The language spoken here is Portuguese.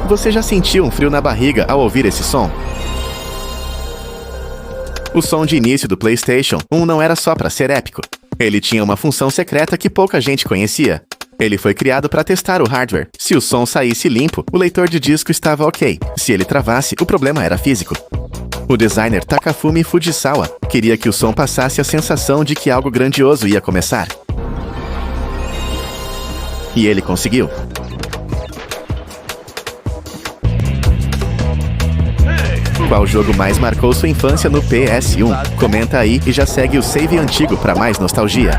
Você já sentiu um frio na barriga ao ouvir esse som? O som de início do PlayStation 1 não era só para ser épico. Ele tinha uma função secreta que pouca gente conhecia. Ele foi criado para testar o hardware. Se o som saísse limpo, o leitor de disco estava ok. Se ele travasse, o problema era físico. O designer Takafumi Fujisawa queria que o som passasse a sensação de que algo grandioso ia começar. E ele conseguiu. Qual jogo mais marcou sua infância no PS1? Comenta aí e já segue o save antigo para mais nostalgia.